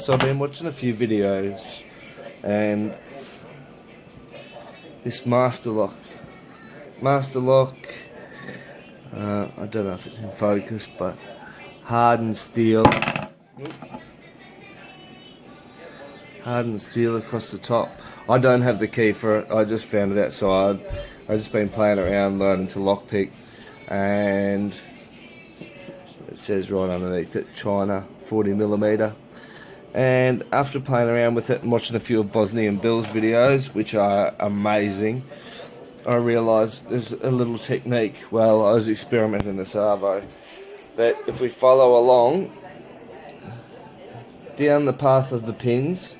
So I've been watching a few videos, and this Masterlock, I don't know if it's in focus, but hardened steel across the top. I don't have the key for it. I just found it outside. I've just been playing around learning to lockpick, and it says right underneath it, China 40mm. And after playing around with it and watching a few of Bosnian Bill's videos, which are amazing, I realised there's a little technique while I was experimenting the Savo, that if we follow along down the path of the pins,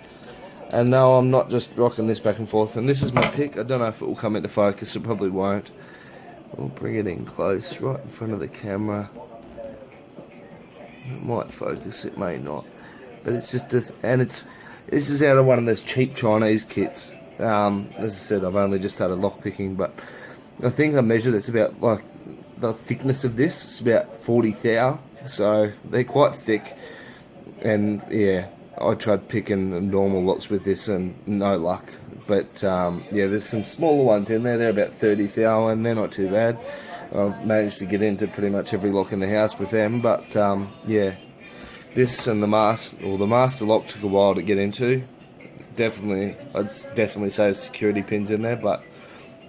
and now I'm not just rocking this back and forth, and this is my pick. I don't know if it will come into focus, it probably won't. We'll bring it in close, right in front of the camera. It might focus, it may not. But it's just this is out of one of those cheap Chinese kits. As I said, I've only just started lockpicking, but I think I measured it's about, like, the thickness of this, it's about 40 thou, so they're quite thick. And yeah, I tried picking normal locks with this and no luck. But yeah, there's some smaller ones in there, they're about 30 thou and they're not too bad. I've managed to get into pretty much every lock in the house with them, but yeah. This and the Masterlock took a while to get into. I'd definitely say security pins in there, but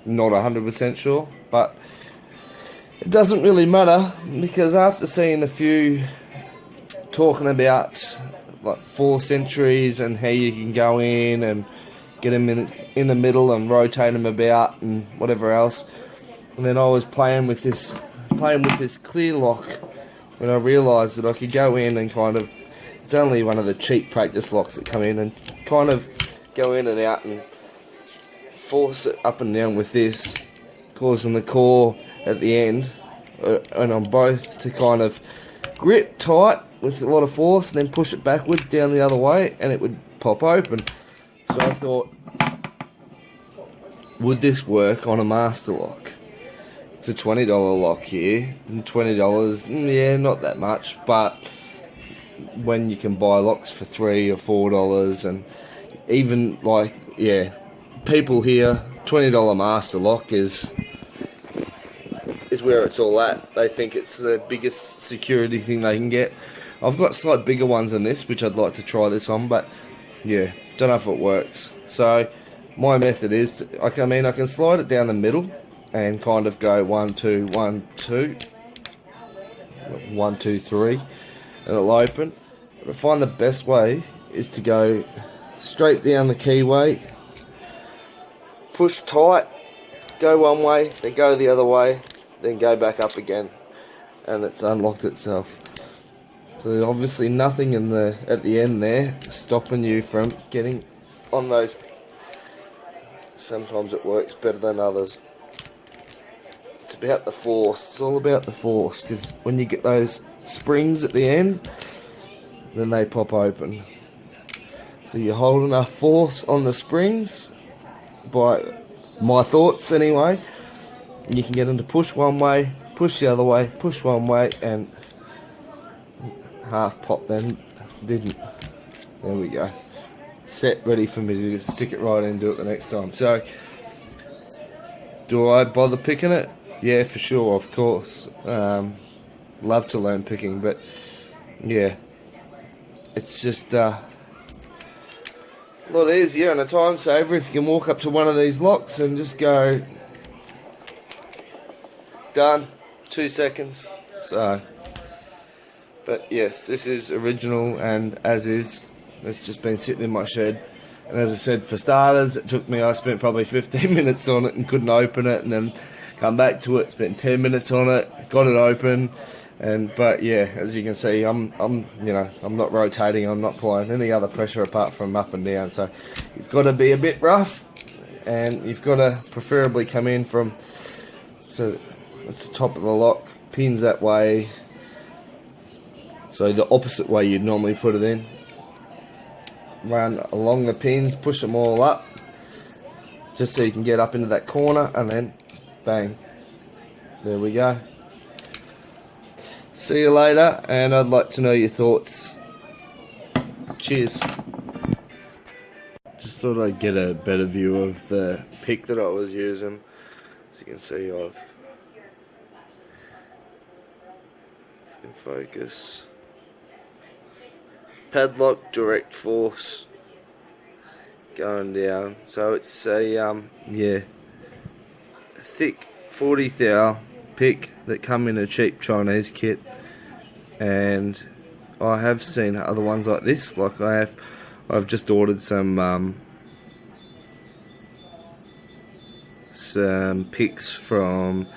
not 100% sure. But it doesn't really matter, because after seeing a few talking about like 4 centuries and how you can go in and get them in the middle and rotate them about and whatever else, and then I was playing with this clear lock, when I realised that I could go in and kind of, it's only one of the cheap practice locks that come in, and kind of go in and out and force it up and down with this, causing the core at the end and on both to kind of grip tight with a lot of force, and then push it backwards down the other way, and it would pop open. So I thought, would this work on a Masterlock? It's a $20 lock here, and $20, yeah, not that much, but when you can buy locks for $3 or $4, and even, like, yeah, people here, $20 Masterlock is where it's all at. They think it's the biggest security thing they can get. I've got slightly bigger ones than this, which I'd like to try this on, but yeah, don't know if it works. So my method is, I can slide it down the middle and kind of go 1, 2, 1, 2, 1, 2, 3, and it'll open. I find the best way is to go straight down the keyway, push tight, go one way, then go the other way, then go back up again, and it's unlocked itself. So obviously nothing at the end there stopping you from getting on those. Sometimes it works better than others. It's about the force. It's all about the force, because when you get those springs at the end, then they pop open. So you hold enough force on the springs, by my thoughts anyway, and you can get them to push one way, push the other way, push one way, and half pop then didn't. There we go. Set, ready for me to stick it right in and do it the next time. So, do I bother picking it? Yeah, for sure, of course. Love to learn picking, but yeah, it's just a lot easier and a time saver if you can walk up to one of these locks and just go, done, 2 seconds. So, but yes, this is original and as is. It's just been sitting in my shed, and as I said, for starters, I spent probably 15 minutes on it and couldn't open it, and then come back to it, spent 10 minutes on it, got it open, but yeah, as you can see, I'm not rotating, I'm not applying any other pressure apart from up and down. So you've got to be a bit rough, and you've got to preferably come in from, so it's the top of the lock, pins that way, so the opposite way you'd normally put it in. Run along the pins, push them all up, just so you can get up into that corner, and then bang, there we go. See you later, and I'd like to know your thoughts Cheers. Just thought I'd get a better view of the pick that I was using. As you can see, I've in focus. Padlock direct force going down. So it's a thick 40 thou pick that come in a cheap Chinese kit, and I have seen other ones like this. Like I've just ordered some picks from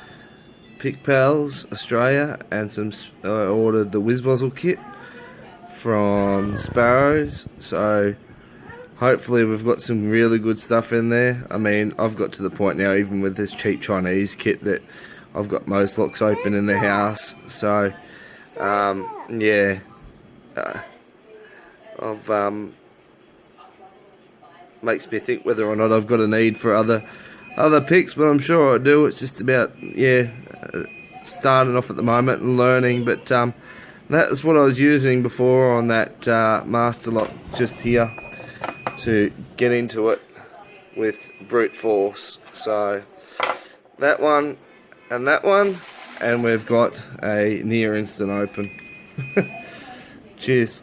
Pick Pals Australia, and I ordered the Whizbozzle kit from Sparrows. So hopefully we've got some really good stuff in there. I mean, I've got to the point now, even with this cheap Chinese kit, that I've got Masterlocks open in the house. So yeah, makes me think whether or not I've got a need for other picks, but I'm sure I do. It's just about starting off at the moment and learning. But that is what I was using before on that Masterlock just here to get into it with brute force. So that one, and we've got a near instant open. Cheers.